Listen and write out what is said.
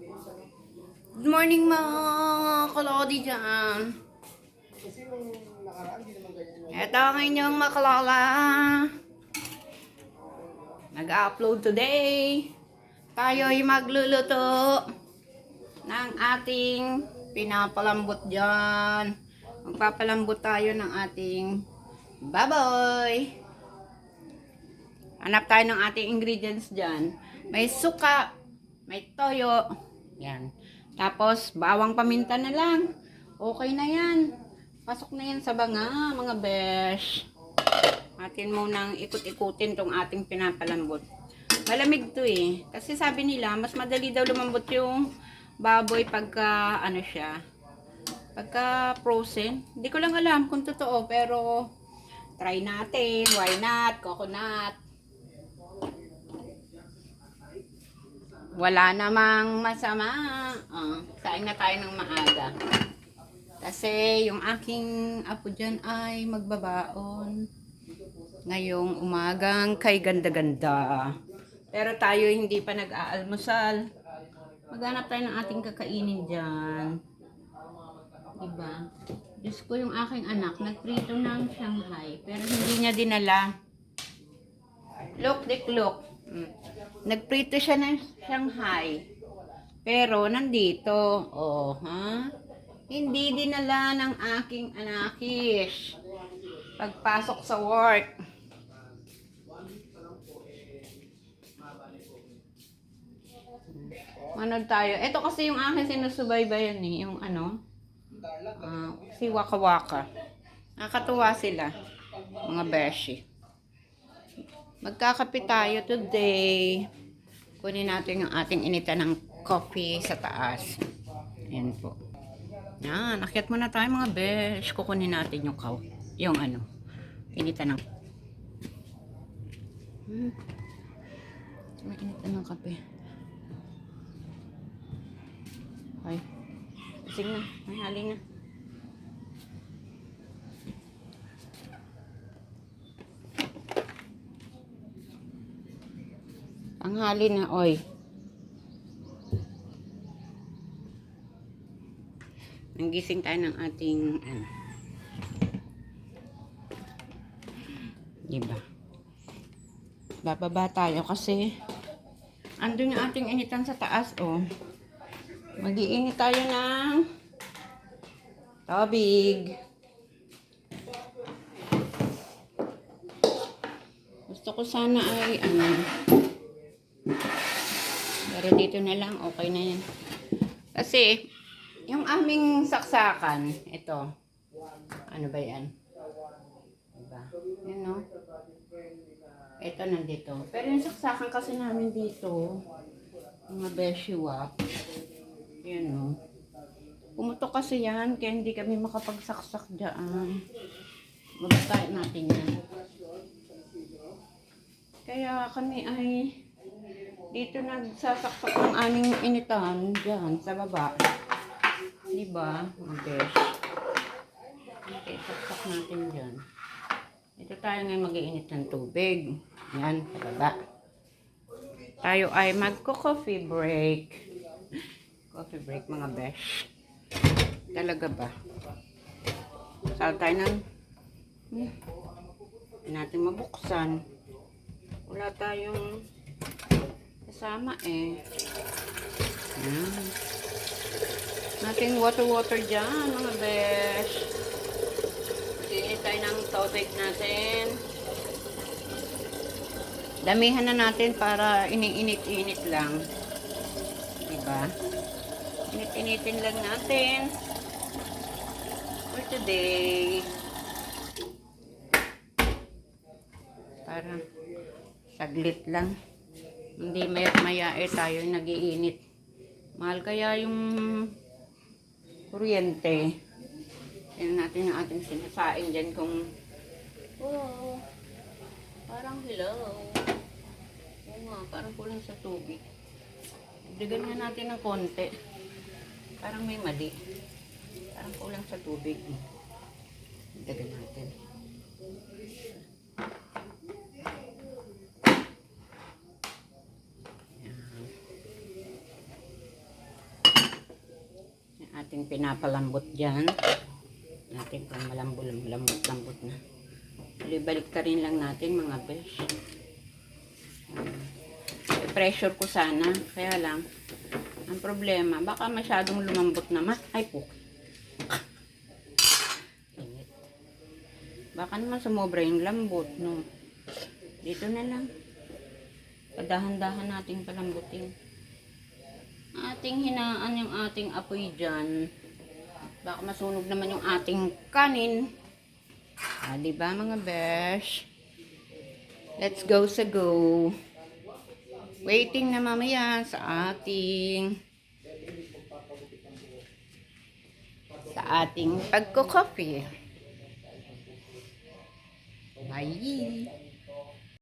Good morning mga kalodi dyan. Ito ang inyong makalala. Nag-upload today. Tayo'y magluluto ng ating pinapalambot dyan. Magpapalambot tayo ng ating baboy. Hanap tayo ng ating ingredients dyan. May suka, may toyo. Yan. Tapos, bawang paminta na lang. Okay na yan. Pasok na yan sa banga, mga besh. Atin munang ikut-ikutin tong ating pinapalambot. Malamig to eh. Kasi sabi nila, mas madali daw lumambot yung baboy pagka, ano siya, pagka frozen. Hindi ko lang alam kung totoo, pero try natin. Why not? Coconut. Wala namang masama. Saing na tayo ng maaga. Kasi yung aking apo dyan ay magbabaon. Ngayong umagang kay ganda-ganda. Pero tayo hindi pa nag-aalmusal. Maghanap tayo ng ating kakainin dyan. Diba? Diyos ko, yung aking anak, nagprito ng Shanghai. Pero hindi niya dinala. Look. Nagprito siya ng Shanghai. Pero nandito. Oh, ha? Hindi dinala ng aking anakis. Pagpasok sa work. Manood tayo. Ito kasi yung aking sinusubaybayan eh. Yung ano? Si Waka Waka. Nakakatuwa sila. Mga beshi. Magkakape tayo today. Kunin natin yung ating inita ng coffee sa taas. Ayan po. Yan, akyat muna tayo mga besh. Kukunin natin yung ano, inita ng may inita ng kape. Ay, sige na, may halin na. Panghali na, oy. Nanggising tayo ng ating diba? Bababa tayo kasi andun yung ating initan sa taas, oh. Mag-iinit tayo ng tubig. Gusto ko sana ay pero dito na lang, okay na yan. Kasi yung aming saksakan, ito. Ano ba yan? Diba? Yan, no? Ito nandito. Pero yung saksakan kasi namin dito, mga beshiwap. Yan, no? Pumutok kasi yan, kaya hindi kami makapagsaksak dyan. Mabatayin natin yan. Kaya kami ay dito nagsasaksak ng aming initan dyan sa baba. Diba? Okay. Okay, saksak natin dyan. Ito tayo ngayon mag-iinit ng tubig. Yan, sa baba. Tayo ay magko-coffee break. Coffee break mga besh. Talaga ba? Sal tayo ng hindi natin mabuksan. Wala tayong kasama eh. Yan. Nating water dyan mga besh. Mag-iinit tayo ng tubig natin. Damihan na natin para iniinit-init lang. Diba? Init-initin lang natin for today. Para saglit lang. Hindi maya tayo nag-iinit. Mahal kaya yung kuryente. Tignan natin yung ating sinasain dyan kung parang hello. Oo nga, parang kulang sa tubig. Dagdagan nga natin ng konti. Parang may mali. Parang kulang sa tubig. Dagdagan natin. Ating pinapalambot dyan. Natin kung malambot na. Balik ka rin lang natin mga besh. Pressure ko sana. Kaya lang, ang problema, baka masyadong lumambot naman. Ay po. Init. Baka naman sumobra yung lambot, no? Dito na lang. Padahan-dahan nating palambutin. Ating hinaan yung ating apoy dyan. Baka masunog naman yung ating kanin. Diba mga besh? Let's go sa go. Waiting na mamaya sa ating pagko-coffee. Bye.